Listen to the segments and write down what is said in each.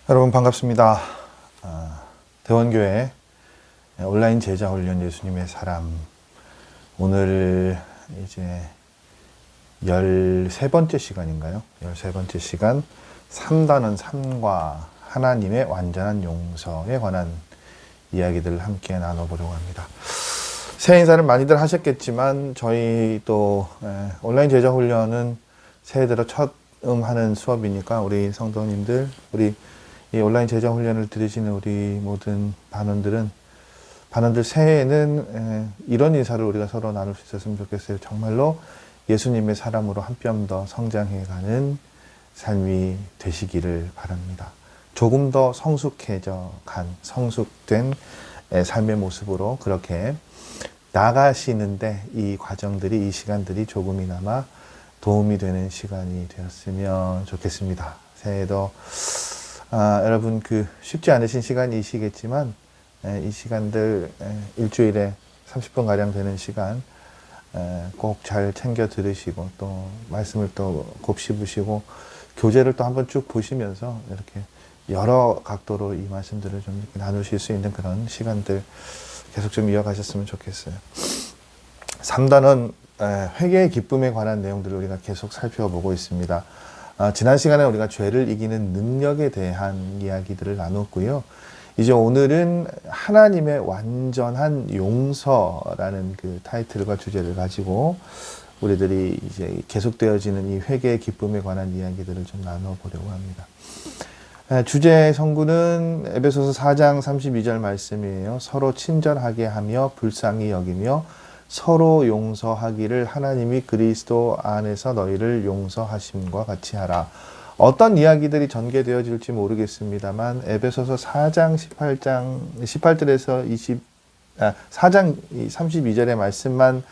여러분 반갑습니다. 대원교회 온라인 제자훈련 예수님의 사람, 오늘 이제 13번째 시간인가요? 13번째 시간 3단원 3과 하나님의 완전한 용서에 관한 이야기들을 함께 나눠보려고 합니다. 새해 인사를 많이들 하셨겠지만 저희 또 온라인 제자훈련은 새해 들어 첫 하는 수업이니까 우리 성도님들, 우리 이 온라인 제자 훈련을 들으시는 우리 모든 반원들 새해에는 이런 인사를 우리가 서로 나눌 수 있었으면 좋겠어요. 정말로 예수님의 사람으로 한 뼘 더 성장해가는 삶이 되시기를 바랍니다. 조금 더 성숙된 삶의 모습으로 그렇게 나가시는데 이 과정들이, 이 시간들이 조금이나마 도움이 되는 시간이 되었으면 좋겠습니다. 새해도 여러분 쉽지 않으신 시간이시겠지만 이 시간들 일주일에 30분가량 되는 시간 꼭 잘 챙겨 들으시고 또 말씀을 또 곱씹으시고 교재를 또 한번 쭉 보시면서 이렇게 여러 각도로 이 말씀들을 좀 나누실 수 있는 그런 시간들 계속 좀 이어가셨으면 좋겠어요. 3단원 회개의 기쁨에 관한 내용들을 우리가 계속 살펴보고 있습니다. 지난 시간에 우리가 죄를 이기는 능력에 대한 이야기들을 나눴고요. 이제 오늘은 하나님의 완전한 용서라는 그 타이틀과 주제를 가지고 우리들이 이제 계속되어지는 이 회개의 기쁨에 관한 이야기들을 좀 나눠보려고 합니다. 주제 성구는 에베소서 4장 32절 말씀이에요. 서로 친절하게 하며 불쌍히 여기며 서로 용서하기를 하나님이 그리스도 안에서 너희를 용서하심과 같이 하라. 어떤 이야기들이 전개되어질지 모르겠습니다만 에베소서 4장 18절에서 4장 32절의 말씀만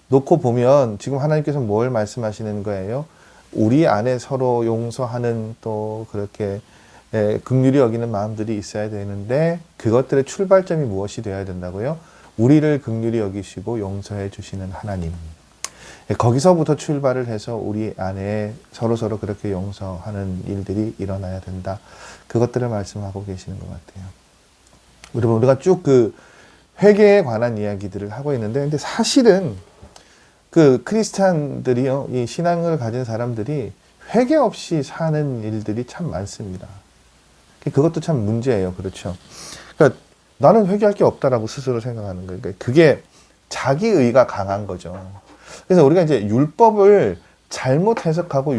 놓고 보면 지금 하나님께서 뭘 말씀하시는 거예요? 우리 안에 서로 용서하는 또 그렇게 긍휼히 여기는 마음들이 있어야 되는데 그것들의 출발점이 무엇이 되어야 된다고요? 우리를 긍휼히 여기시고 용서해 주시는 하나님. 거기서부터 출발을 해서 우리 안에 서로서로 그렇게 용서하는 일들이 일어나야 된다. 그것들을 말씀하고 계시는 것 같아요. 여러분, 우리가 쭉 회개에 관한 이야기들을 하고 있는데, 근데 사실은 크리스찬들이요, 이 신앙을 가진 사람들이 회개 없이 사는 일들이 참 많습니다. 그것도 참 문제예요. 그렇죠? 그러니까 나는 회개할 게 없다라고 스스로 생각하는 거예요. 그러니까 그게 자기의가 강한 거죠. 그래서 우리가 이제 율법을 잘못 해석하고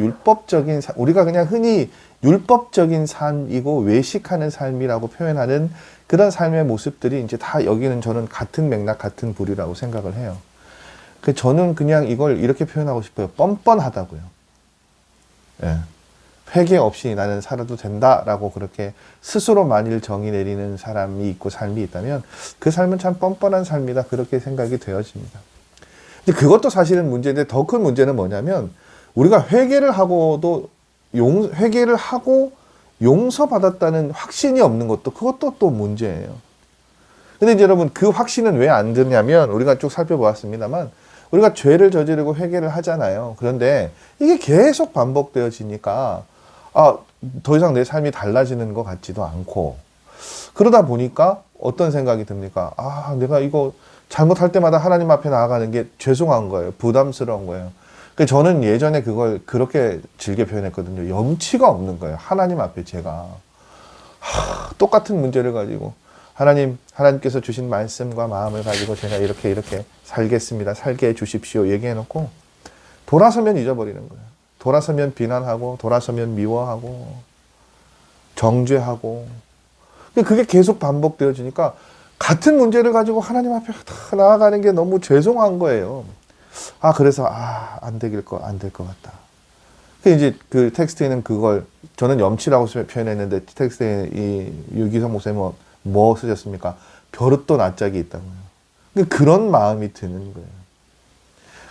우리가 그냥 흔히 율법적인 삶이고 외식하는 삶이라고 표현하는 그런 삶의 모습들이 이제 다 여기는 저는 같은 맥락, 같은 부류라고 생각을 해요. 저는 그냥 이걸 이렇게 표현하고 싶어요. 뻔뻔하다고요. 예. 회개 없이 나는 살아도 된다라고 그렇게 스스로 만일 정의 내리는 사람이 있고 삶이 있다면 그 삶은 참 뻔뻔한 삶이다 그렇게 생각이 되어집니다. 근데 그것도 사실은 문제인데 더 큰 문제는 뭐냐면 우리가 회개를 하고 용서받았다는 확신이 없는 것도 그것도 또 문제예요. 근데 이제 여러분 그 확신은 왜 안 드냐면 우리가 쭉 살펴보았습니다만 우리가 죄를 저지르고 회개를 하잖아요. 그런데 이게 계속 반복되어지니까 더 이상 내 삶이 달라지는 것 같지도 않고 그러다 보니까 어떤 생각이 듭니까? 내가 이거 잘못할 때마다 하나님 앞에 나아가는 게 죄송한 거예요. 부담스러운 거예요. 저는 예전에 그걸 그렇게 즐겨 표현했거든요. 염치가 없는 거예요. 하나님 앞에 제가 똑같은 문제를 가지고 하나님께서 주신 말씀과 마음을 가지고 제가 이렇게 살겠습니다. 살게 해주십시오. 얘기해놓고 돌아서면 잊어버리는 거예요. 돌아서면 비난하고 돌아서면 미워하고 정죄하고 그게 계속 반복되어지니까 같은 문제를 가지고 하나님 앞에 나아가는 게 너무 죄송한 거예요. 그래서 안 될 것 같다. 이제 그 텍스트에는 그걸 저는 염치라고 표현했는데 텍스트에 이 유기성 목사님 뭐 쓰셨습니까? 벼릇도 낯짝이 있다고요. 그런 마음이 드는 거예요.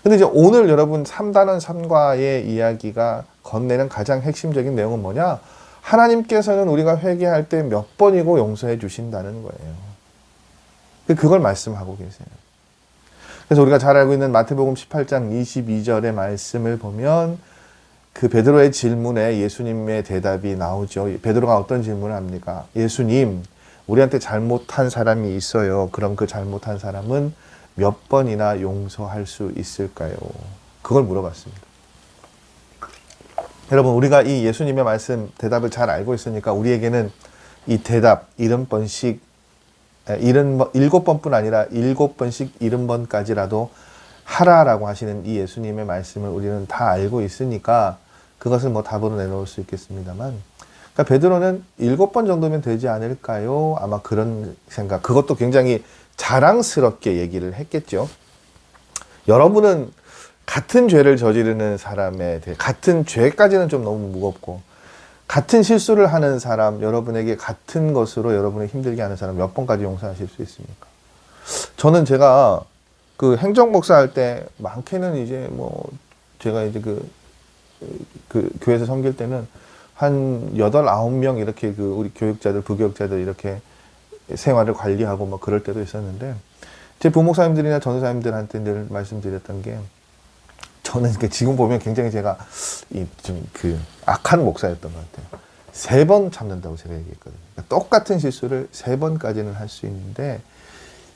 근데 이제 오늘 여러분 3단원 3과의 이야기가 건네는 가장 핵심적인 내용은 뭐냐? 하나님께서는 우리가 회개할 때 몇 번이고 용서해 주신다는 거예요. 그걸 말씀하고 계세요. 그래서 우리가 잘 알고 있는 마태복음 18장 22절의 말씀을 보면 그 베드로의 질문에 예수님의 대답이 나오죠. 베드로가 어떤 질문을 합니까? 예수님, 우리한테 잘못한 사람이 있어요. 그럼 그 잘못한 사람은 몇 번이나 용서할 수 있을까요? 그걸 물어봤습니다. 여러분, 우리가 이 예수님의 말씀, 대답을 잘 알고 있으니까 우리에게는 이 대답, 70번씩, 7번뿐 아니라 7번씩 70번까지라도 하라라고 하시는 이 예수님의 말씀을 우리는 다 알고 있으니까 그것을 뭐 답으로 내놓을 수 있겠습니다만, 그러니까 베드로는 7번 정도면 되지 않을까요? 아마 그런 생각, 그것도 굉장히 자랑스럽게 얘기를 했겠죠. 여러분은 같은 죄를 저지르는 사람에 대해, 같은 죄까지는 좀 너무 무겁고, 같은 실수를 하는 사람, 여러분에게 같은 것으로 여러분을 힘들게 하는 사람 몇 번까지 용서하실 수 있습니까? 저는 제가 그 행정목사 할 때 많게는 이제 뭐 제가 이제 그 교회에서 섬길 때는 한 8, 9명 이렇게 그 우리 교육자들, 부교육자들 이렇게 생활을 관리하고 뭐 그럴 때도 있었는데, 제 부목사님들이나 전도사님들한테 늘 말씀드렸던 게, 저는 지금 보면 굉장히 제가 좀 악한 목사였던 것 같아요. 3번 참는다고 제가 얘기했거든요. 그러니까 똑같은 실수를 3번까지는 할 수 있는데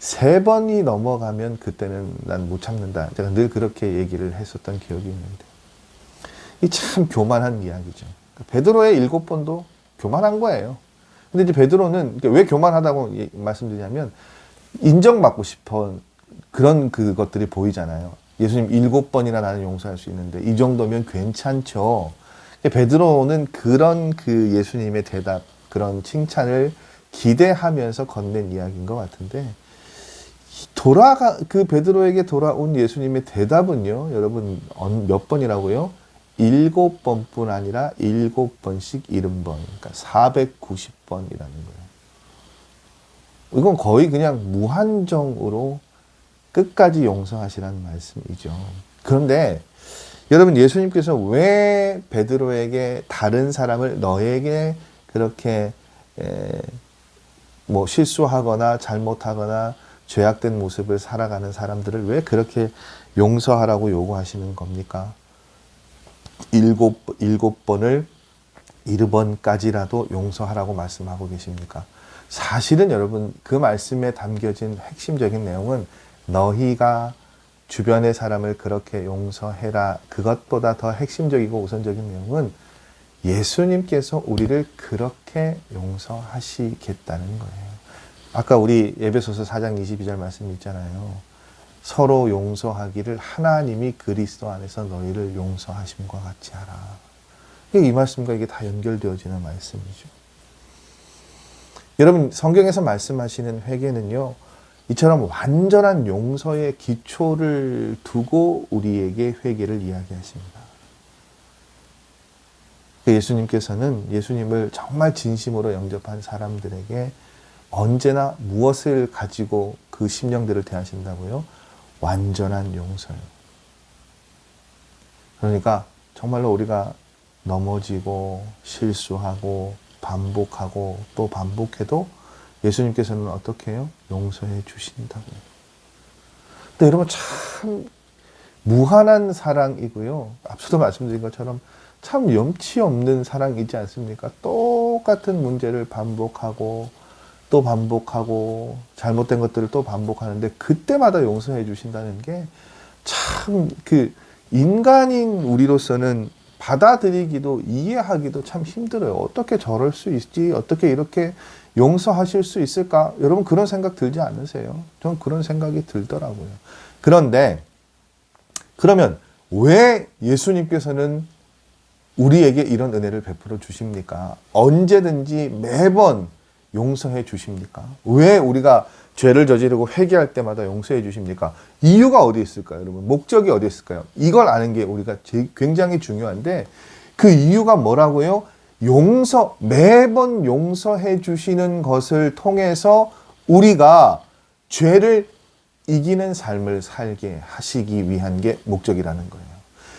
3번이 넘어가면 그때는 난 못 참는다. 제가 늘 그렇게 얘기를 했었던 기억이 있는데, 이 참 교만한 이야기죠. 베드로의 7번도 교만한 거예요. 근데 이제 베드로는 왜 교만하다고 말씀드리냐면, 인정받고 싶어 그런 그것들이 보이잖아요. 예수님 7번이나 나는 용서할 수 있는데 이 정도면 괜찮죠. 베드로는 그런 그 예수님의 대답, 그런 칭찬을 기대하면서 건넨 이야기인 것 같은데, 그 베드로에게 돌아온 예수님의 대답은요, 여러분 몇 번이라고요? 7번뿐 아니라 7번씩 70번, 그러니까 490번이라는 거예요. 이건 거의 그냥 무한정으로 끝까지 용서하시라는 말씀이죠. 그런데 여러분, 예수님께서 왜 베드로에게 다른 사람을 너에게 그렇게 뭐 실수하거나 잘못하거나 죄악된 모습을 살아가는 사람들을 왜 그렇게 용서하라고 요구하시는 겁니까? 7번을 70번까지라도 용서하라고 말씀하고 계십니까? 사실은 여러분, 그 말씀에 담겨진 핵심적인 내용은 너희가 주변의 사람을 그렇게 용서해라, 그것보다 더 핵심적이고 우선적인 내용은 예수님께서 우리를 그렇게 용서하시겠다는 거예요. 아까 우리 에베소서 4장 22절 말씀 있잖아요. 서로 용서하기를 하나님이 그리스도 안에서 너희를 용서하심과 같이 하라. 이 말씀과 이게 다 연결되어지는 말씀이죠. 여러분, 성경에서 말씀하시는 회개는요, 이처럼 완전한 용서의 기초를 두고 우리에게 회개를 이야기하십니다. 예수님께서는 예수님을 정말 진심으로 영접한 사람들에게 언제나 무엇을 가지고 그 심령들을 대하신다고요? 완전한 용서요. 그러니까 정말로 우리가 넘어지고 실수하고 반복하고 또 반복해도 예수님께서는 어떻게 해요? 용서해 주신다고요. 근데 여러분, 참 무한한 사랑이고요. 앞서도 말씀드린 것처럼 참 염치 없는 사랑이지 않습니까? 똑같은 문제를 반복하고 또 반복하고 잘못된 것들을 또 반복하는데 그때마다 용서해 주신다는 게 참 인간인 우리로서는 받아들이기도 이해하기도 참 힘들어요. 어떻게 저럴 수 있지? 어떻게 이렇게 용서하실 수 있을까? 여러분, 그런 생각 들지 않으세요? 전 그런 생각이 들더라고요. 그런데 그러면 왜 예수님께서는 우리에게 이런 은혜를 베풀어 주십니까? 언제든지 매번 용서해 주십니까? 왜 우리가 죄를 저지르고 회개할 때마다 용서해 주십니까? 이유가 어디 있을까요, 여러분? 목적이 어디 있을까요? 이걸 아는 게 우리가 굉장히 중요한데, 그 이유가 뭐라고요? 매번 용서해 주시는 것을 통해서 우리가 죄를 이기는 삶을 살게 하시기 위한 게 목적이라는 거예요.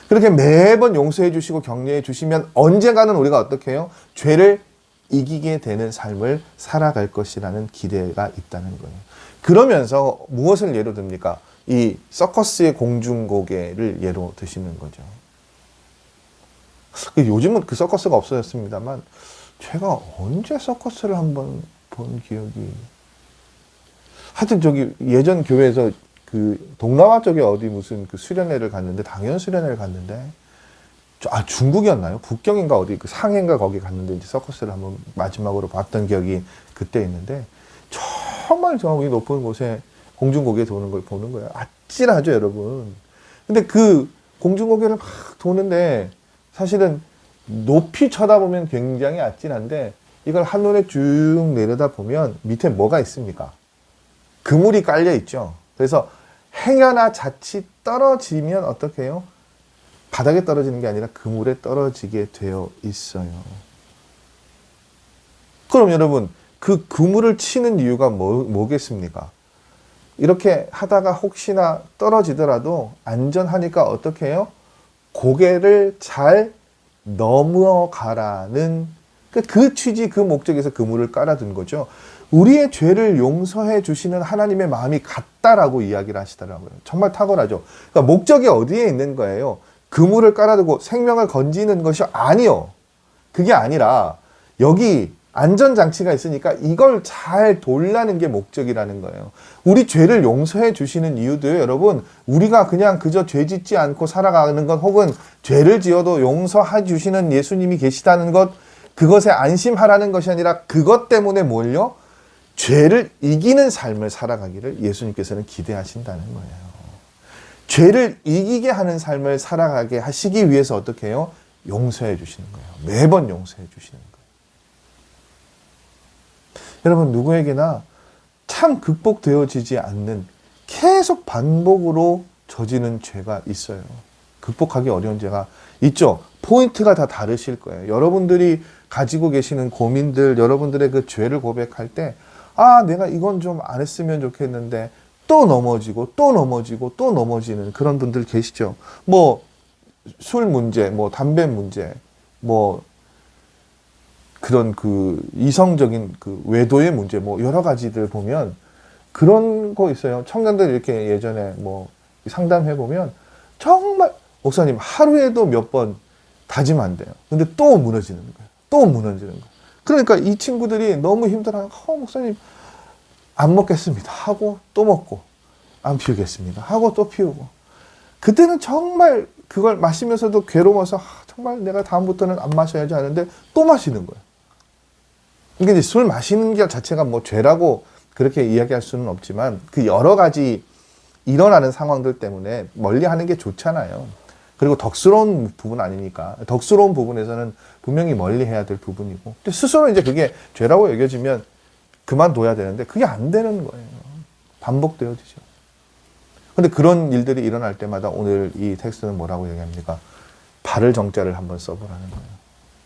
그렇게 매번 용서해 주시고 격려해 주시면 언젠가는 우리가 어떻게 해요? 죄를 이기게 되는 삶을 살아갈 것이라는 기대가 있다는 거예요. 그러면서 무엇을 예로 듭니까? 이 서커스의 공중고개를 예로 드시는 거죠. 요즘은 그 서커스가 없어졌습니다만 제가 언제 서커스를 한번 본 기억이, 하여튼 저기 예전 교회에서 그 동남아 쪽에 어디 무슨 그 수련회를 갔는데, 당연 수련회를 갔는데, 중국이었나요? 북경인가 어디 그 상해인가 거기 갔는데 이제 서커스를 한번 마지막으로 봤던 기억이 그때 있는데, 정말 저기 높은 곳에 공중고개 도는 걸 보는 거예요. 아찔하죠, 여러분. 근데 그 공중고개를 막 도는데 사실은 높이 쳐다보면 굉장히 아찔한데, 이걸 한눈에 쭉 내려다 보면 밑에 뭐가 있습니까? 그물이 깔려 있죠. 그래서 행여나 자칫 떨어지면 어떻게 해요? 바닥에 떨어지는 게 아니라 그물에 떨어지게 되어 있어요. 그럼 여러분, 그 그물을 치는 이유가 뭐겠습니까? 이렇게 하다가 혹시나 떨어지더라도 안전하니까 어떻게 해요? 고개를 잘 넘어가라는 그 취지, 그 목적에서 그물을 깔아둔 거죠. 우리의 죄를 용서해 주시는 하나님의 마음이 같다라고 이야기를 하시더라고요. 정말 탁월하죠. 그러니까 목적이 어디에 있는 거예요? 그물을 깔아두고 생명을 건지는 것이 아니요. 그게 아니라 여기 안전장치가 있으니까 이걸 잘 돌라는 게 목적이라는 거예요. 우리 죄를 용서해 주시는 이유도요, 여러분, 우리가 그냥 그저 죄 짓지 않고 살아가는 것, 혹은 죄를 지어도 용서해 주시는 예수님이 계시다는 것, 그것에 안심하라는 것이 아니라 그것 때문에 뭘요? 죄를 이기는 삶을 살아가기를 예수님께서는 기대하신다는 거예요. 죄를 이기게 하는 삶을 살아가게 하시기 위해서 어떻게 해요? 용서해 주시는 거예요. 매번 용서해 주시는 거예요. 여러분, 누구에게나 참 극복되어지지 않는, 계속 반복으로 저지는 죄가 있어요. 극복하기 어려운 죄가 있죠. 포인트가 다 다르실 거예요. 여러분들이 가지고 계시는 고민들, 여러분들의 그 죄를 고백할 때, 내가 이건 좀 안 했으면 좋겠는데 또 넘어지고 또 넘어지고 또 넘어지는 그런 분들 계시죠. 뭐 술 문제, 뭐 담배 문제, 뭐 그런 그 이성적인 그 외도의 문제, 뭐 여러 가지들 보면 그런 거 있어요. 청년들 이렇게 예전에 뭐 상담해 보면 정말 목사님 하루에도 몇 번 다짐 안 돼요. 근데 또 무너지는 거예요. 또 무너지는 거예요. 그러니까 이 친구들이 너무 힘들어요. 목사님 안 먹겠습니다 하고 또 먹고, 안 피우겠습니다 하고 또 피우고, 그때는 정말 그걸 마시면서도 괴로워서 정말 내가 다음부터는 안 마셔야지 하는데 또 마시는 거예요. 이게 이제 술 마시는 것 자체가 뭐 죄라고 그렇게 이야기할 수는 없지만, 그 여러 가지 일어나는 상황들 때문에 멀리 하는 게 좋잖아요. 그리고 덕스러운 부분 아니니까. 덕스러운 부분에서는 분명히 멀리 해야 될 부분이고, 스스로 이제 그게 죄라고 여겨지면 그만둬야 되는데 그게 안 되는 거예요. 반복되어지죠. 근데 그런 일들이 일어날 때마다 오늘 이 텍스트는 뭐라고 얘기합니까? 발을 정자를 한번 써보라는 거예요.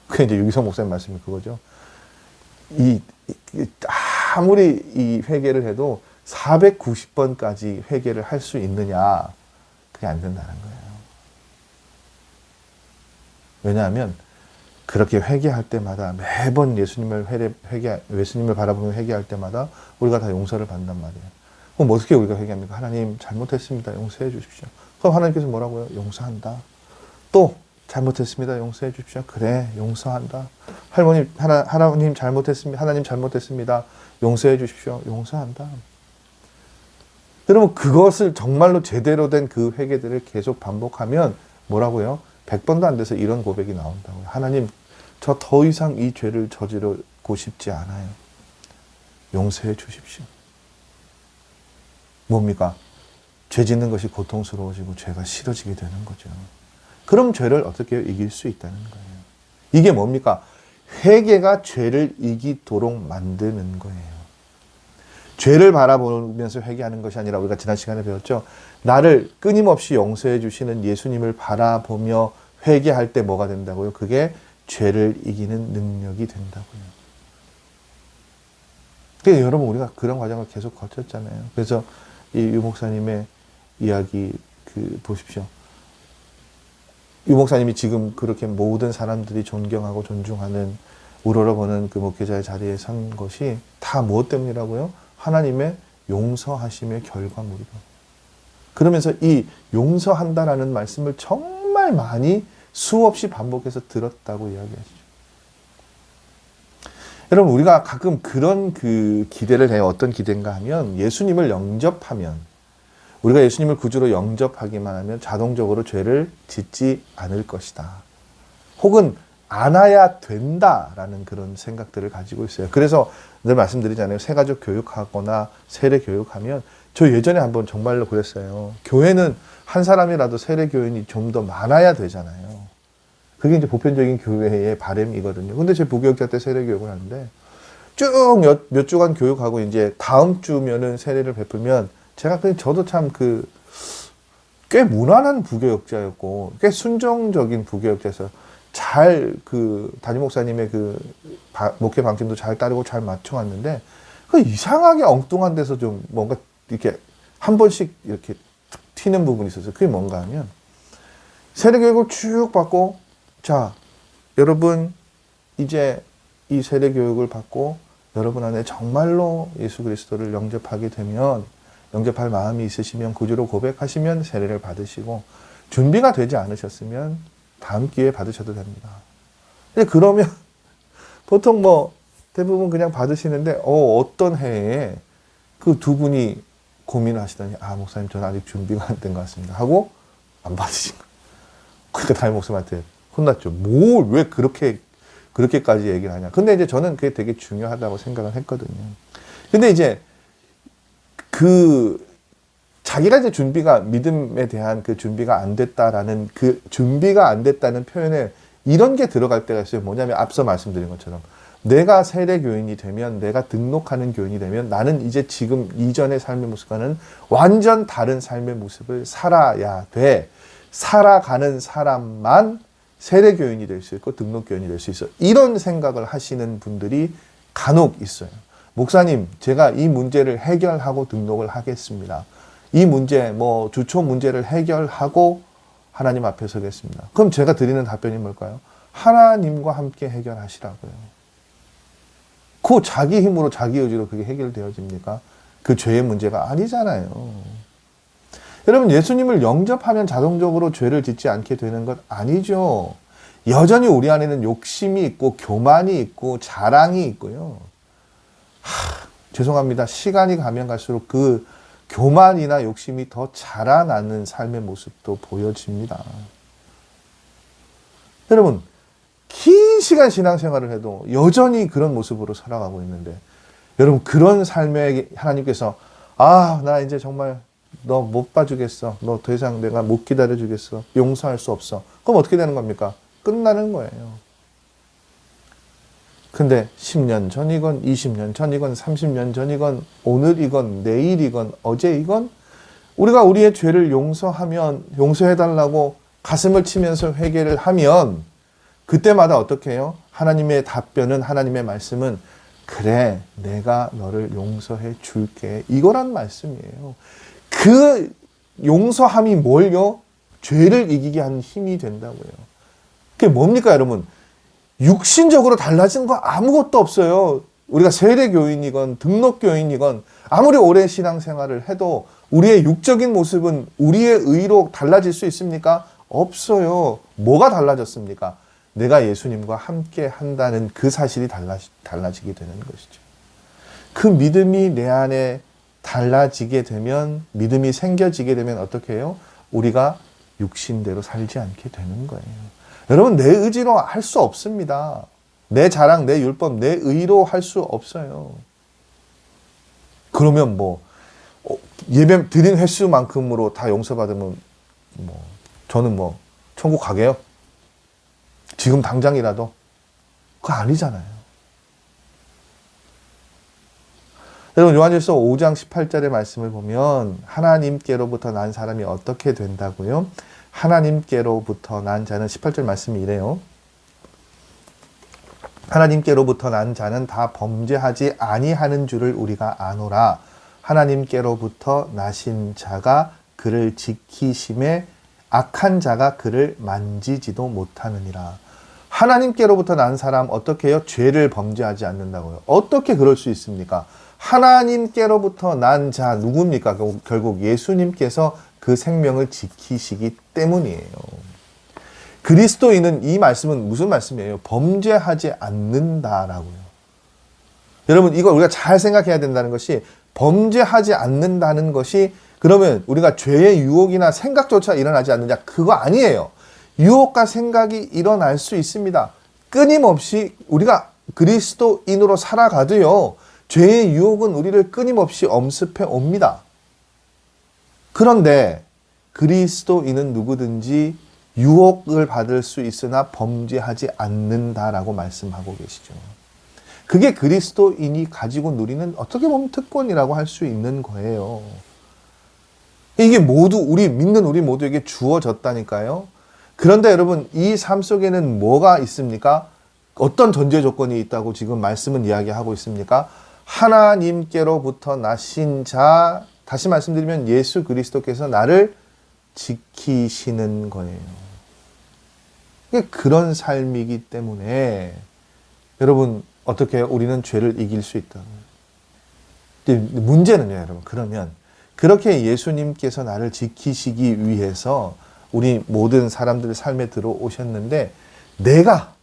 그게 이제 유기성 목사님 말씀이 그거죠. 아무리 이 회개를 해도 490번까지 회개를 할 수 있느냐? 그게 안 된다는 거예요. 왜냐하면 그렇게 회개할 때마다, 매번 예수님을 바라보며 회개할 때마다 우리가 다 용서를 받는단 말이에요. 그럼 어떻게 우리가 회개합니까? 하나님 잘못했습니다. 용서해 주십시오. 그럼 하나님께서 뭐라고요? 용서한다. 또 잘못했습니다. 용서해 주십시오. 그래, 용서한다. 하나님 잘못했습니다. 하나님 잘못했습니다. 용서해 주십시오. 용서한다. 여러분, 그것을 정말로 제대로 된 그 회개들을 계속 반복하면 뭐라고요? 100번도 안 돼서 이런 고백이 나온다고요. 하나님, 저 더 이상 이 죄를 저지르고 싶지 않아요. 용서해 주십시오. 뭡니까? 죄 짓는 것이 고통스러워지고 죄가 싫어지게 되는 거죠. 그럼 죄를 어떻게 이길 수 있다는 거예요. 이게 뭡니까? 회개가 죄를 이기도록 만드는 거예요. 죄를 바라보면서 회개하는 것이 아니라, 우리가 지난 시간에 배웠죠. 나를 끊임없이 용서해 주시는 예수님을 바라보며 회개할 때 뭐가 된다고요? 그게 죄를 이기는 능력이 된다고요. 그러니까 여러분, 우리가 그런 과정을 계속 거쳤잖아요. 그래서 이 유 목사님의 이야기 보십시오. 유 목사님이 지금 그렇게 모든 사람들이 존경하고 존중하는, 우러러보는 그 목회자의 자리에 선 것이 다 무엇 때문이라고요? 하나님의 용서하심의 결과물이다. 그러면서 이 용서한다라는 말씀을 정말 많이 수없이 반복해서 들었다고 이야기하시죠. 여러분, 우리가 가끔 그런 그 기대를 해요. 어떤 기대인가 하면 예수님을 영접하면, 우리가 예수님을 구주로 영접하기만 하면 자동적으로 죄를 짓지 않을 것이다. 혹은 안아야 된다라는 그런 생각들을 가지고 있어요. 그래서 늘 말씀드리잖아요. 새가족 교육하거나 세례 교육하면, 저 예전에 한번 정말로 그랬어요. 교회는 한 사람이라도 세례 교인이 좀 더 많아야 되잖아요. 그게 이제 보편적인 교회의 바람이거든요. 근데 제 부교육자 때 세례 교육을 하는데 쭉 몇 주간 교육하고 이제 다음 주면은 세례를 베풀면, 제가 그냥 저도 참 꽤 무난한 부교육자였고 꽤 순종적인 부교육자여서 잘 담임 목사님의 목회 방침도 잘 따르고 잘 맞춰왔는데, 이상하게 엉뚱한 데서 좀 뭔가 이렇게 한 번씩 이렇게 튀는 부분이 있었어요. 그게 뭔가 하면, 세례 교육을 쭉 받고, 자, 여러분 이제 이 세례 교육을 받고 여러분 안에 정말로 예수 그리스도를 영접하게 되면, 영접할 마음이 있으시면 구주로 고백하시면 세례를 받으시고, 준비가 되지 않으셨으면 다음 기회에 받으셔도 됩니다. 근데 그러면 보통 대부분 그냥 받으시는데, 어떤 해에 그 두 분이 고민을 하시더니, 목사님 저는 아직 준비가 안 된 것 같습니다 하고 안 받으신 거예요. 그러니까 담임 목사님한테 혼났죠. 왜 그렇게까지 얘기를 하냐. 근데 이제 저는 그게 되게 중요하다고 생각을 했거든요. 근데 이제 자기가 이제 믿음에 대한 그 준비가 안 됐다라는, 그 준비가 안 됐다는 표현에 이런 게 들어갈 때가 있어요. 뭐냐면 앞서 말씀드린 것처럼, 내가 세례 교인이 되면, 내가 등록하는 교인이 되면, 나는 이제 지금 이전의 삶의 모습과는 완전 다른 삶의 모습을 살아야 돼. 살아가는 사람만 세례 교인이 될 수 있고 등록 교인이 될 수 있어. 이런 생각을 하시는 분들이 간혹 있어요. 목사님, 제가 이 문제를 해결하고 등록을 하겠습니다. 이 문제, 주초 문제를 해결하고 하나님 앞에 서겠습니다. 그럼 제가 드리는 답변이 뭘까요? 하나님과 함께 해결하시라고요. 그 자기 힘으로, 자기 의지로 그게 해결되어집니까? 그 죄의 문제가 아니잖아요. 여러분, 예수님을 영접하면 자동적으로 죄를 짓지 않게 되는 것 아니죠. 여전히 우리 안에는 욕심이 있고 교만이 있고 자랑이 있고요. 죄송합니다. 시간이 가면 갈수록 그 교만이나 욕심이 더 자라나는 삶의 모습도 보여집니다. 여러분, 긴 시간 신앙생활을 해도 여전히 그런 모습으로 살아가고 있는데, 여러분, 그런 삶에 하나님께서 나 이제 정말 너 못 봐주겠어. 너 더 이상 내가 못 기다려주겠어. 용서할 수 없어. 그럼 어떻게 되는 겁니까? 끝나는 거예요. 근데 10년 전이건 20년 전이건 30년 전이건 오늘이건 내일이건 어제이건 우리가 우리의 죄를 용서해달라고 가슴을 치면서 회개를 하면, 그때마다 어떻게 해요? 하나님의 답변은, 하나님의 말씀은, 그래, 내가 너를 용서해 줄게. 이거란 말씀이에요. 그 용서함이 뭘요? 죄를 이기게 하는 힘이 된다고요. 그게 뭡니까, 여러분? 육신적으로 달라진 거 아무것도 없어요. 우리가 세례교인이건 등록교인이건 아무리 오랜 신앙생활을 해도 우리의 육적인 모습은 우리의 의로 달라질 수 있습니까? 없어요. 뭐가 달라졌습니까? 내가 예수님과 함께 한다는 그 사실이 달라지게 되는 것이죠. 그 믿음이 내 안에 달라지게 되면, 믿음이 생겨지게 되면 어떻게 해요? 우리가 육신대로 살지 않게 되는 거예요. 여러분, 내 의지로 할 수 없습니다. 내 자랑, 내 율법, 내 의로 할 수 없어요. 그러면 예배 드린 횟수만큼으로 다 용서받으면 저는 천국 가게요? 지금 당장이라도? 그거 아니잖아요. 여러분, 요한일서 5장 18절의 말씀을 보면 하나님께로부터 난 사람이 어떻게 된다고요? 하나님께로부터 난 자는, 18절 말씀이 이래요. 하나님께로부터 난 자는 다 범죄하지 아니하는 줄을 우리가 아노라. 하나님께로부터 나신 자가 그를 지키심에 악한 자가 그를 만지지도 못하느니라. 하나님께로부터 난 사람 어떻게 해요? 죄를 범죄하지 않는다고요. 어떻게 그럴 수 있습니까? 하나님께로부터 난 자 누굽니까? 결국 예수님께서 그 생명을 지키시기 때문이에요. 그리스도인은 이 말씀은 무슨 말씀이에요? 범죄하지 않는다라고요. 여러분 이거 우리가 잘 생각해야 된다는 것이 범죄하지 않는다는 것이 그러면 우리가 죄의 유혹이나 생각조차 일어나지 않느냐? 그거 아니에요. 유혹과 생각이 일어날 수 있습니다. 끊임없이 우리가 그리스도인으로 살아가도요. 죄의 유혹은 우리를 끊임없이 엄습해 옵니다. 그런데 그리스도인은 누구든지 유혹을 받을 수 있으나 범죄하지 않는다라고 말씀하고 계시죠. 그게 그리스도인이 가지고 누리는 어떻게 보면 특권이라고 할 수 있는 거예요. 이게 모두 우리 믿는 우리 모두에게 주어졌다니까요. 그런데 여러분 이 삶 속에는 뭐가 있습니까? 어떤 전제 조건이 있다고 지금 말씀은 이야기하고 있습니까? 하나님께로부터 나신 자, 다시 말씀드리면 예수 그리스도께서 나를 지키시는 거예요. 그런 삶이기 때문에 여러분 어떻게 우리는 죄를 이길 수 있다고요. 문제는요, 여러분. 그러면 그렇게 예수님께서 나를 지키시기 위해서 우리 모든 사람들의 삶에 들어오셨는데 내가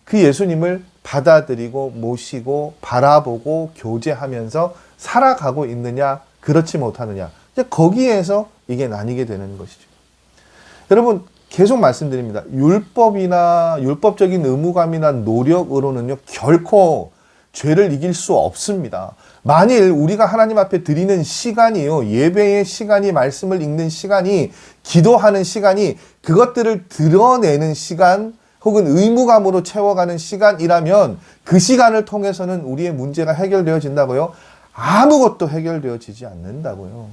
그 예수님을 받아들이고 모시고 바라보고 교제하면서 살아가고 있느냐, 그렇지 못하느냐. 거기에서 이게 나뉘게 되는 것이죠. 여러분 계속 말씀드립니다. 율법이나 율법적인 의무감이나 노력으로는요 결코 죄를 이길 수 없습니다. 만일 우리가 하나님 앞에 드리는 시간이요, 예배의 시간이, 말씀을 읽는 시간이, 기도하는 시간이, 그것들을 드러내는 시간 혹은 의무감으로 채워가는 시간이라면 그 시간을 통해서는 우리의 문제가 해결되어진다고요? 아무것도 해결되어지지 않는다고요.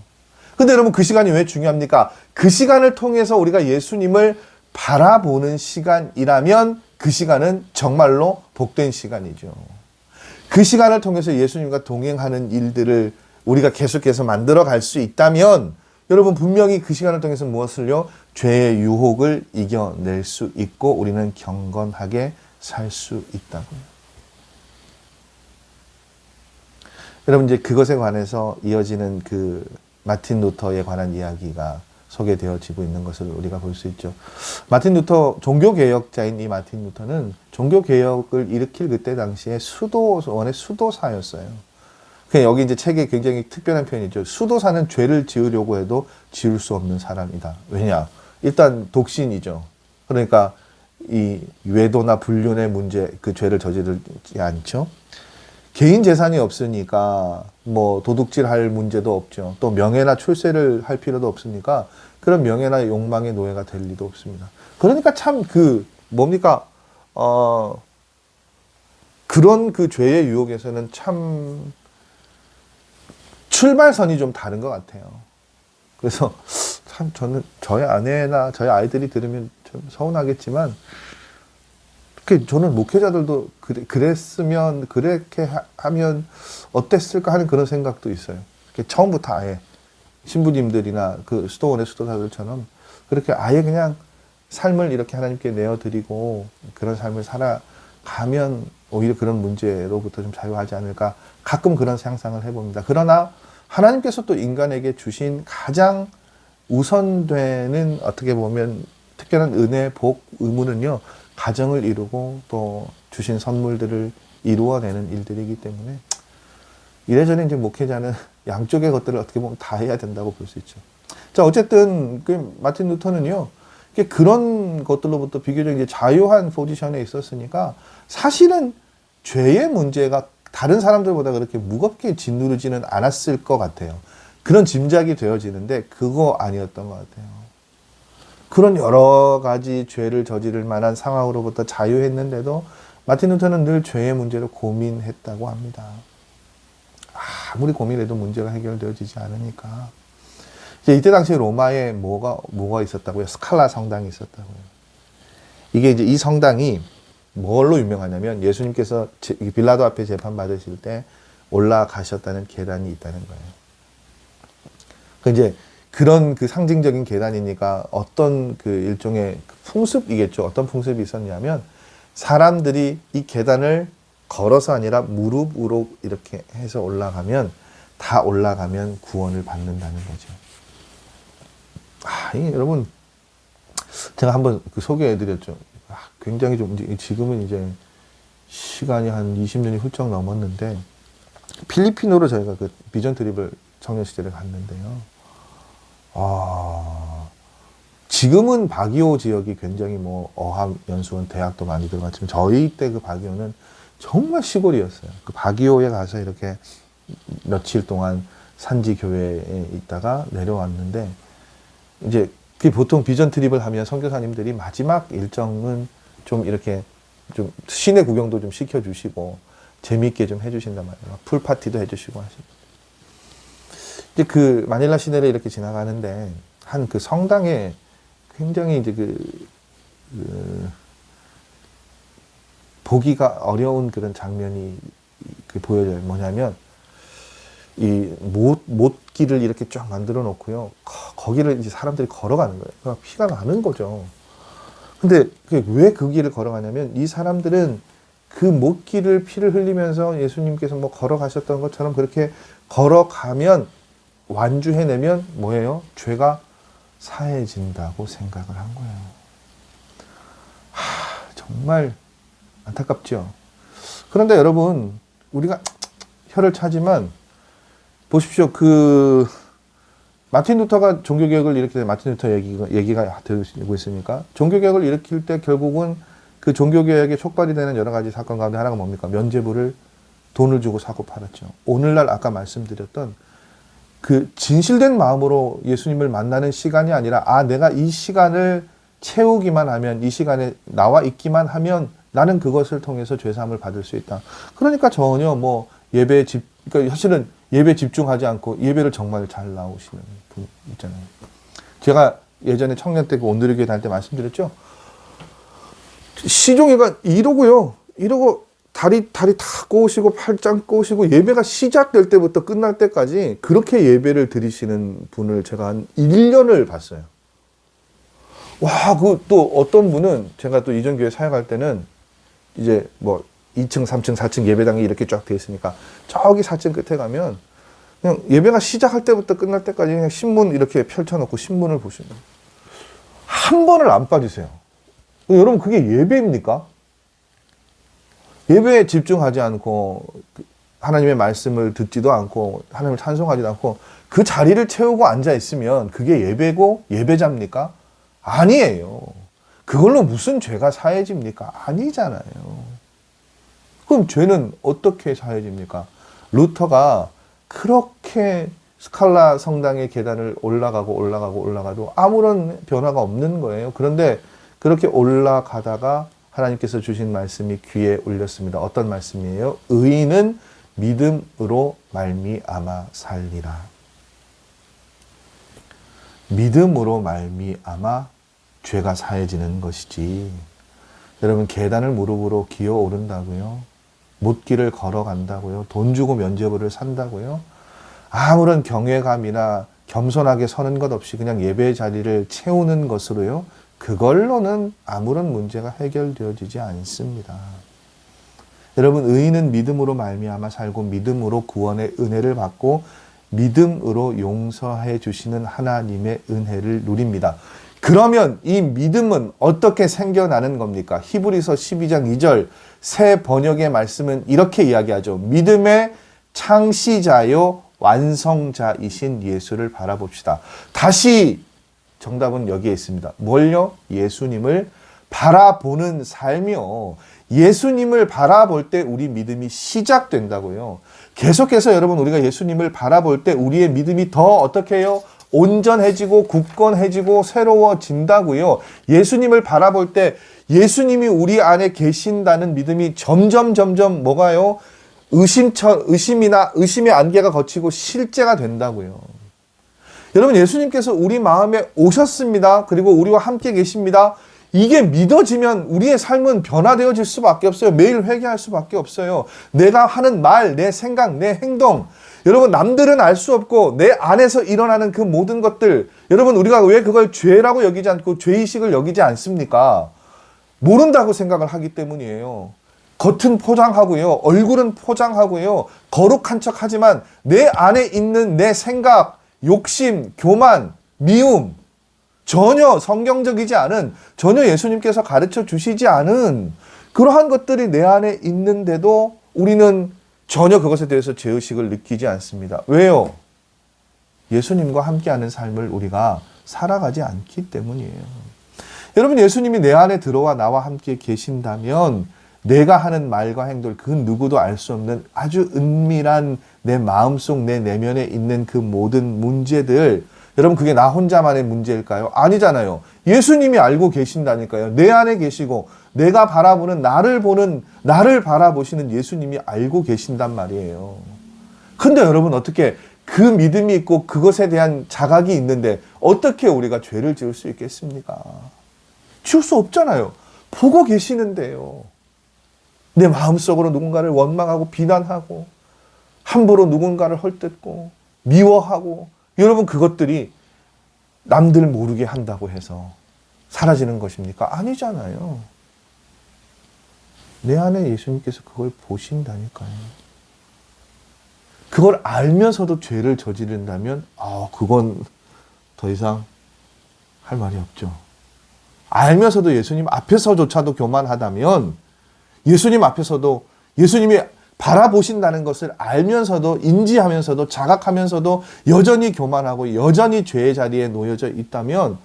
근데 여러분 그 시간이 왜 중요합니까? 그 시간을 통해서 우리가 예수님을 바라보는 시간이라면 그 시간은 정말로 복된 시간이죠. 그 시간을 통해서 예수님과 동행하는 일들을 우리가 계속해서 만들어 갈 수 있다면 여러분 분명히 그 시간을 통해서 무엇을요? 죄의 유혹을 이겨낼 수 있고 우리는 경건하게 살 수 있다고요. 여러분 이제 그것에 관해서 이어지는 그 마틴 루터에 관한 이야기가 소개되어지고 있는 것을 우리가 볼 수 있죠. 마틴 루터, 종교개혁자인 이 마틴 루터는 종교개혁을 일으킬 그때 당시에 수도원의 수도사였어요. 그냥 여기 이제 책에 굉장히 특별한 표현이죠. 수도사는 죄를 지으려고 해도 지을 수 없는 사람이다. 왜냐? 일단 독신이죠. 그러니까 이 외도나 불륜의 문제, 그 죄를 저지르지 않죠. 개인 재산이 없으니까 뭐 도둑질할 문제도 없죠. 또 명예나 출세를 할 필요도 없으니까 그런 명예나 욕망의 노예가 될 리도 없습니다. 그러니까 참 그런 그 죄의 유혹에서는 참 출발선이 좀 다른 것 같아요. 그래서 참 저는 저희 아내나 저희 아이들이 들으면 좀 서운하겠지만 저는 목회자들도 그랬으면, 그렇게 하면 어땠을까 하는 그런 생각도 있어요. 처음부터 아예 신부님들이나 그 수도원의 수도사들처럼 그렇게 아예 그냥 삶을 이렇게 하나님께 내어드리고 그런 삶을 살아가면 오히려 그런 문제로부터 좀 자유하지 않을까 가끔 그런 상상을 해봅니다. 그러나 하나님께서 또 인간에게 주신 가장 우선되는 어떻게 보면 특별한 은혜, 복, 의무는요. 가정을 이루고 또 주신 선물들을 이루어내는 일들이기 때문에 이래저래 이제 목회자는 양쪽의 것들을 어떻게 보면 다 해야 된다고 볼 수 있죠. 자, 어쨌든 그 마틴 루터는요, 그런 것들로부터 비교적 이제 자유한 포지션에 있었으니까 사실은 죄의 문제가 다른 사람들보다 그렇게 무겁게 짓누르지는 않았을 것 같아요. 그런 짐작이 되어지는데 그거 아니었던 것 같아요. 그런 여러 가지 죄를 저지를 만한 상황으로부터 자유했는데도 마틴 루터는 늘 죄의 문제로 고민했다고 합니다. 아무리 고민해도 문제가 해결되어지지 않으니까. 이때 당시 로마에 뭐가 있었다고요? 스칼라 성당이 있었다고요. 이게 이제 이 성당이 뭘로 유명하냐면 예수님께서 빌라도 앞에 재판 받으실 때 올라가셨다는 계단이 있다는 거예요. 그 이제 그런 그 상징적인 계단이니까 어떤 그 일종의 풍습이겠죠. 어떤 풍습이 있었냐면 사람들이 이 계단을 걸어서 아니라 무릎으로 이렇게 해서 올라가면 구원을 받는다는 거죠. 여러분 제가 한번 소개해드렸죠. 굉장히 좀, 지금은 이제 시간이 한 20년이 훌쩍 넘었는데, 필리핀으로 저희가 그 비전 트립을 청년 시절에 갔는데요. 지금은 바기오 지역이 굉장히 뭐 어학 연수원 대학도 많이 들어갔지만 저희 때 그 바기오는 정말 시골이었어요. 그 바기오에 가서 이렇게 며칠 동안 산지 교회에 있다가 내려왔는데, 이제 그 보통 비전 트립을 하면 선교사님들이 마지막 일정은 좀 이렇게 좀 시내 구경도 좀 시켜주시고 재미있게 좀 해주신단 말이에요. 풀 파티도 해주시고 하시고. 이제 그 마닐라 시내를 이렇게 지나가는데 한 그 성당에 굉장히 이제 보기가 어려운 그런 장면이 보여져요. 뭐냐면 이 못길을 이렇게 쫙 만들어 놓고요. 거기를 이제 사람들이 걸어가는 거예요. 그러니까 피가 나는 거죠. 근데 왜 그 길을 걸어가냐면 이 사람들은 그 못길을 피를 흘리면서 예수님께서 뭐 걸어가셨던 것처럼 그렇게 걸어가면 완주해내면 뭐예요? 죄가 사해진다고 생각을 한 거예요. 정말 안타깝죠. 그런데 여러분, 우리가 혀를 차지만 보십시오. 그 마틴 루터가 종교개혁을 일으킬 때, 마틴 루터 얘기가 되고 있으니까, 종교개혁을 일으킬 때 결국은 그 종교개혁에 촉발이 되는 여러 가지 사건 가운데 하나가 뭡니까? 면죄부를 돈을 주고 사고 팔았죠. 오늘날 아까 말씀드렸던 그 진실된 마음으로 예수님을 만나는 시간이 아니라, 내가 이 시간을 채우기만 하면, 이 시간에 나와 있기만 하면 나는 그것을 통해서 죄사함을 받을 수 있다. 그러니까 전혀 뭐 그러니까 사실은 예배 집중하지 않고 예배를 정말 잘 나오시는 분 있잖아요. 제가 예전에 청년 때 그 온누리교회 다닐 때 말씀드렸죠. 시종이가 이러고요. 이러고 다리 다 꼬시고 팔짱 꼬시고 예배가 시작될 때부터 끝날 때까지 그렇게 예배를 드리시는 분을 제가 한 1년을 봤어요. 와, 또 어떤 분은 제가 또 이전 교회 사역할 때는 이제 뭐 2층, 3층, 4층 예배당이 이렇게 쫙 돼 있으니까 저기 4층 끝에 가면 그냥 예배가 시작할 때부터 끝날 때까지 그냥 신문 이렇게 펼쳐놓고 신문을 보시면 한 번을 안 빠지세요. 여러분, 그게 예배입니까? 예배에 집중하지 않고 하나님의 말씀을 듣지도 않고 하나님을 찬송하지도 않고 그 자리를 채우고 앉아 있으면 그게 예배고 예배자입니까? 아니에요. 그걸로 무슨 죄가 사해집니까? 아니잖아요. 그럼 죄는 어떻게 사해집니까? 루터가 그렇게 스칼라 성당의 계단을 올라가도 아무런 변화가 없는 거예요. 그런데 그렇게 올라가다가 하나님께서 주신 말씀이 귀에 울렸습니다. 어떤 말씀이에요? 의인은 믿음으로 말미암아 살리라. 믿음으로 말미암아 죄가 사해지는 것이지. 여러분, 계단을 무릎으로 기어 오른다고요? 못길을 걸어간다고요? 돈 주고 면죄부를 산다고요? 아무런 경외감이나 겸손하게 서는 것 없이 그냥 예배 자리를 채우는 것으로요? 그걸로는 아무런 문제가 해결되어지지 않습니다. 여러분, 의인은 믿음으로 말미암아 살고 믿음으로 구원의 은혜를 받고 믿음으로 용서해 주시는 하나님의 은혜를 누립니다. 그러면 이 믿음은 어떻게 생겨나는 겁니까? 히브리서 12장 2절 새 번역의 말씀은 이렇게 이야기하죠. 믿음의 창시자요 완성자이신 예수를 바라봅시다. 다시 정답은 여기에 있습니다. 뭘요? 예수님을 바라보는 삶이요. 예수님을 바라볼 때 우리 믿음이 시작된다고요. 계속해서 여러분, 우리가 예수님을 바라볼 때 우리의 믿음이 더 어떻게 해요? 온전해지고 굳건해지고 새로워진다고요. 예수님을 바라볼 때 예수님이 우리 안에 계신다는 믿음이 점점 뭐가요? 의심의 안개가 걷히고 실제가 된다고요. 여러분, 예수님께서 우리 마음에 오셨습니다. 그리고 우리와 함께 계십니다. 이게 믿어지면 우리의 삶은 변화되어질 수밖에 없어요. 매일 회개할 수밖에 없어요. 내가 하는 말, 내 생각, 내 행동, 여러분, 남들은 알 수 없고 내 안에서 일어나는 그 모든 것들, 여러분, 우리가 왜 그걸 죄라고 여기지 않고 죄의식을 여기지 않습니까? 모른다고 생각을 하기 때문이에요. 겉은 포장하고요, 얼굴은 포장하고요, 거룩한 척 하지만 내 안에 있는 내 생각, 욕심, 교만, 미움, 전혀 성경적이지 않은, 전혀 예수님께서 가르쳐 주시지 않은 그러한 것들이 내 안에 있는데도 우리는 전혀 그것에 대해서 죄의식을 느끼지 않습니다. 왜요? 예수님과 함께하는 삶을 우리가 살아가지 않기 때문이에요. 여러분, 예수님이 내 안에 들어와 나와 함께 계신다면 내가 하는 말과 행동, 그 누구도 알 수 없는 아주 은밀한 내 마음속, 내 내면에 있는 그 모든 문제들, 여러분, 그게 나 혼자만의 문제일까요? 아니잖아요. 예수님이 알고 계신다니까요. 내 안에 계시고 내가 바라보는, 나를 바라보시는 예수님이 알고 계신단 말이에요. 근데 여러분, 어떻게 그 믿음이 있고 그것에 대한 자각이 있는데 어떻게 우리가 죄를 지을 수 있겠습니까? 지을 수 없잖아요. 보고 계시는데요. 내 마음속으로 누군가를 원망하고 비난하고 함부로 누군가를 헐뜯고 미워하고, 여러분, 그것들이 남들 모르게 한다고 해서 사라지는 것입니까? 아니잖아요. 내 안에 예수님께서 그걸 보신다니까요. 그걸 알면서도 죄를 저지른다면 그건 더 이상 할 말이 없죠. 알면서도 예수님 앞에서조차도 교만하다면, 예수님 앞에서도 예수님이 바라보신다는 것을 알면서도, 인지하면서도, 자각하면서도 여전히 교만하고 여전히 죄의 자리에 놓여져 있다면,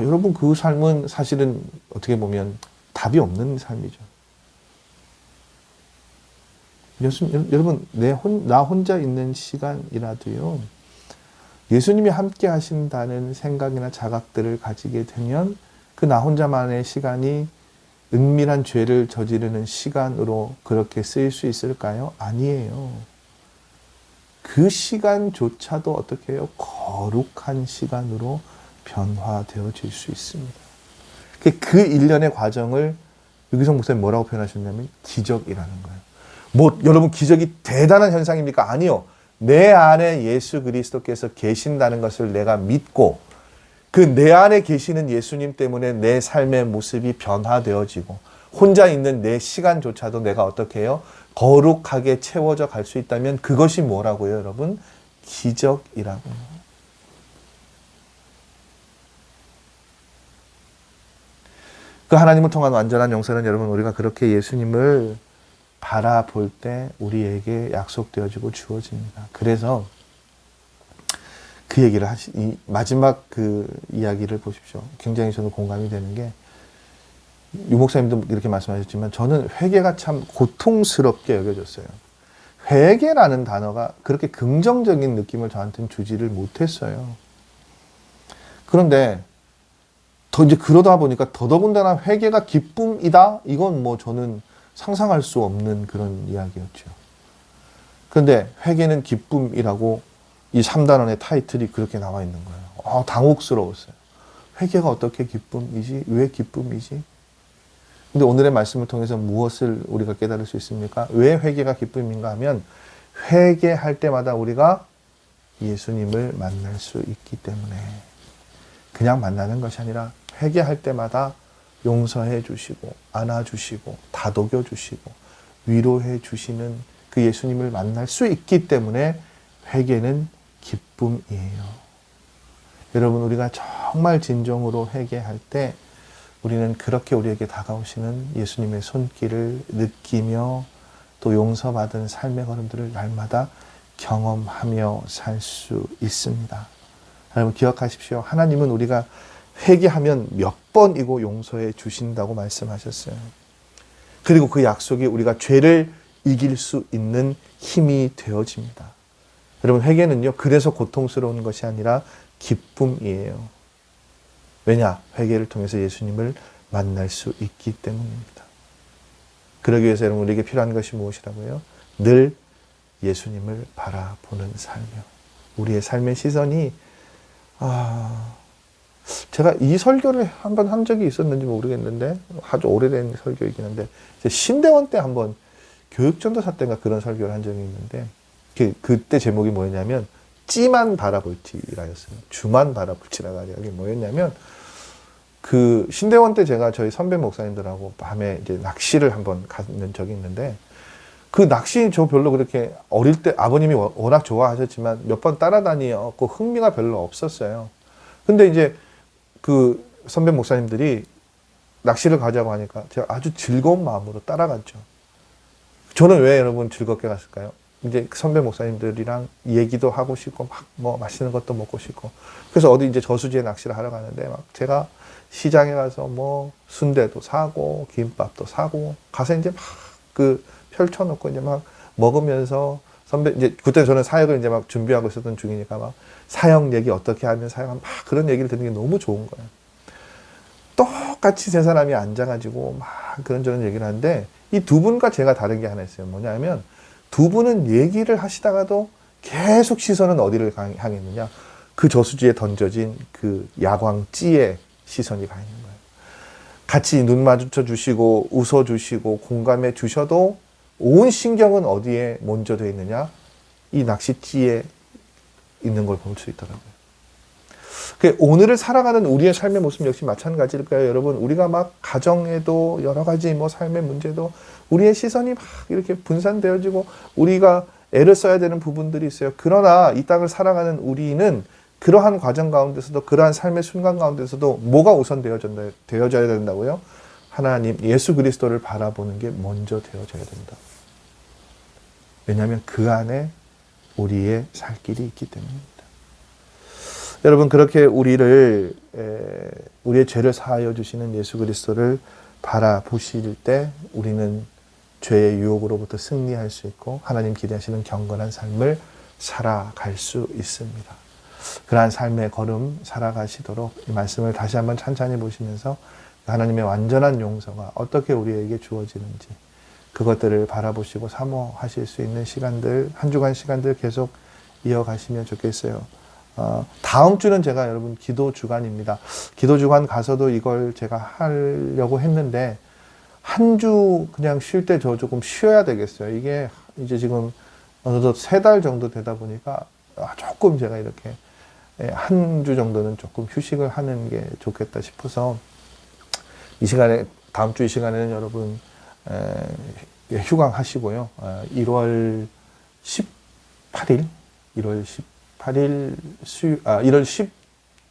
여러분, 그 삶은 사실은 어떻게 보면 답이 없는 삶이죠. 여러분, 나 혼자 있는 시간이라도요, 예수님이 함께 하신다는 생각이나 자각들을 가지게 되면 그 나 혼자만의 시간이 은밀한 죄를 저지르는 시간으로 그렇게 쓰일 수 있을까요? 아니에요. 그 시간조차도 어떻게 해요? 거룩한 시간으로 변화되어질 수 있습니다. 그 일련의 과정을 유기성 목사님 뭐라고 표현하셨냐면 기적이라는 거예요. 여러분, 기적이 대단한 현상입니까? 아니요. 내 안에 예수 그리스도께서 계신다는 것을 내가 믿고 그 내 안에 계시는 예수님 때문에 내 삶의 모습이 변화되어지고 혼자 있는 내 시간조차도 내가 어떻게 해요? 거룩하게 채워져 갈 수 있다면 그것이 뭐라고요, 여러분? 기적이라고요. 그 하나님을 통한 완전한 용서는 여러분, 우리가 그렇게 예수님을 바라볼 때 우리에게 약속되어지고 주어집니다. 그래서 그 얘기를 이 마지막 그 이야기를 보십시오. 굉장히 저는 공감이 되는 게, 유 목사님도 이렇게 말씀하셨지만 저는 회개가 참 고통스럽게 여겨졌어요. 회개라는 단어가 그렇게 긍정적인 느낌을 저한테는 주지를 못했어요. 그런데 이제 그러다 보니까 더더군다나 회개가 기쁨이다? 이건 저는 상상할 수 없는 그런 이야기였죠. 그런데 회개는 기쁨이라고 이 3단원의 타이틀이 그렇게 나와 있는 거예요. 당혹스러웠어요. 회개가 어떻게 기쁨이지? 왜 기쁨이지? 근데 오늘의 말씀을 통해서 무엇을 우리가 깨달을 수 있습니까? 왜 회개가 기쁨인가 하면, 회개할 때마다 우리가 예수님을 만날 수 있기 때문에, 그냥 만나는 것이 아니라 회개할 때마다 용서해 주시고 안아주시고 다독여 주시고 위로해 주시는 그 예수님을 만날 수 있기 때문에 회개는 기쁨이에요. 여러분, 우리가 정말 진정으로 회개할 때 우리는 그렇게 우리에게 다가오시는 예수님의 손길을 느끼며 또 용서받은 삶의 걸음들을 날마다 경험하며 살 수 있습니다. 여러분, 기억하십시오. 하나님은 우리가 회개하면 몇 번이고 용서해 주신다고 말씀하셨어요. 그리고 그 약속이 우리가 죄를 이길 수 있는 힘이 되어집니다. 여러분, 회개는요, 그래서 고통스러운 것이 아니라 기쁨이에요. 왜냐? 회개를 통해서 예수님을 만날 수 있기 때문입니다. 그러기 위해서 여러분, 우리에게 필요한 것이 무엇이라고요? 늘 예수님을 바라보는 삶이요. 우리의 삶의 시선이, 제가 이 설교를 한번 한 적이 있었는지 모르겠는데, 아주 오래된 설교이긴 한데, 신대원 때 한번 교육전도사 때인가 그런 설교를 한 적이 있는데, 그때 제목이 뭐였냐면, 찌만 바라볼지라였어요. 주만 바라볼지라가 아니라 이게 뭐였냐면, 그 신대원 때 제가 저희 선배 목사님들하고 밤에 이제 낚시를 한번 갔는 적이 있는데, 그 낚시 저 별로 그렇게 어릴 때 아버님이 워낙 좋아하셨지만 몇 번 따라다니었고 흥미가 별로 없었어요. 근데 이제 그 선배 목사님들이 낚시를 가자고 하니까 제가 아주 즐거운 마음으로 따라갔죠. 저는 왜 여러분 즐겁게 갔을까요? 이제 선배 목사님들이랑 얘기도 하고 싶고 막 뭐 맛있는 것도 먹고 싶고 그래서 어디 이제 저수지에 낚시를 하러 가는데 막 제가 시장에 가서 뭐 순대도 사고 김밥도 사고 가서 이제 막 그 펼쳐놓고 이제 막 먹으면서 선배 이제 그때 저는 사역을 이제 막 준비하고 있었던 중이니까 막 사역 얘기 어떻게 하면 사역하면 막 그런 얘기를 듣는 게 너무 좋은 거예요. 똑같이 세 사람이 앉아가지고 막 그런저런 얘기를 하는데 이 두 분과 제가 다른 게 하나 있어요. 뭐냐면 두 분은 얘기를 하시다가도 계속 시선은 어디를 향했느냐? 그 저수지에 던져진 그 야광찌에 시선이 가 있는 거예요. 같이 눈 마주쳐 주시고 웃어 주시고 공감해 주셔도 온 신경은 어디에 먼저 되어 있느냐? 이 낚시찌에 있는 걸 볼 수 있더라고요. 오늘을 살아가는 우리의 삶의 모습 역시 마찬가지일까요? 여러분, 우리가 막 가정에도 여러 가지 뭐 삶의 문제도 우리의 시선이 막 이렇게 분산되어지고 우리가 애를 써야 되는 부분들이 있어요. 그러나 이 땅을 살아가는 우리는 그러한 과정 가운데서도 그러한 삶의 순간 가운데서도 뭐가 우선 되어져야 된다고요? 하나님, 예수 그리스도를 바라보는 게 먼저 되어져야 된다. 왜냐하면 그 안에 우리의 살 길이 있기 때문입니다. 여러분, 그렇게 우리의 죄를 사하여 주시는 예수 그리스도를 바라보실 때 우리는 죄의 유혹으로부터 승리할 수 있고 하나님 기대하시는 경건한 삶을 살아갈 수 있습니다. 그러한 삶의 걸음 살아가시도록 이 말씀을 다시 한번 찬찬히 보시면서 하나님의 완전한 용서가 어떻게 우리에게 주어지는지 그것들을 바라보시고 사모하실 수 있는 시간들, 한 주간 시간들 계속 이어가시면 좋겠어요. 다음 주는 제가 여러분 기도 주간입니다. 기도 주간 가서도 이걸 제가 하려고 했는데 한 주 그냥 쉴 때 저 조금 쉬어야 되겠어요. 이게 이제 지금 어느덧 3달 정도 되다 보니까 조금 제가 이렇게 한 주 정도는 조금 휴식을 하는 게 좋겠다 싶어서 이 시간에 다음 주 이 시간에는 여러분 휴강하시고요. 1월 18일 1월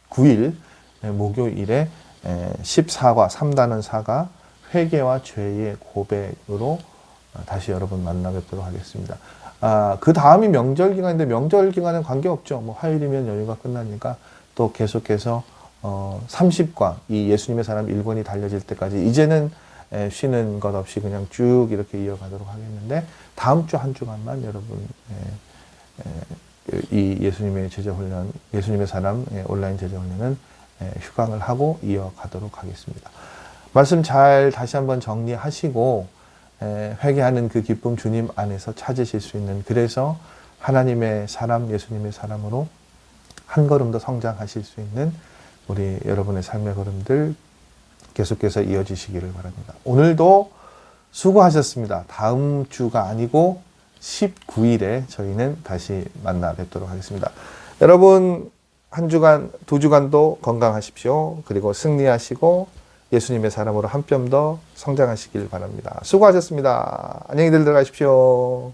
19일 목요일에 14과 3단원 4가 회개와 죄의 고백으로 다시 여러분 만나 뵙도록 하겠습니다. 그 다음이 명절 기간인데 명절 기간은 관계없죠. 뭐 화요일이면 연휴가 끝나니까 또 계속해서 30과 이 예수님의 사람 1권이 달려질 때까지 이제는 쉬는 것 없이 그냥 쭉 이렇게 이어가도록 하겠는데 다음 주 한 주간만 여러분 이 예수님의 제자 훈련, 예수님의 사람 온라인 제자 훈련은 휴강을 하고 이어가도록 하겠습니다. 말씀 잘 다시 한번 정리하시고 회개하는 그 기쁨 주님 안에서 찾으실 수 있는, 그래서 하나님의 사람, 예수님의 사람으로 한 걸음 더 성장하실 수 있는 우리 여러분의 삶의 걸음들 계속해서 이어지시기를 바랍니다. 오늘도 수고하셨습니다. 다음 주가 아니고 19일에 저희는 다시 만나 뵙도록 하겠습니다. 여러분 한 주간, 두 주간도 건강하십시오. 그리고 승리하시고 예수님의 사람으로 한 뼘 더 성장하시길 바랍니다. 수고하셨습니다. 안녕히 들어가십시오.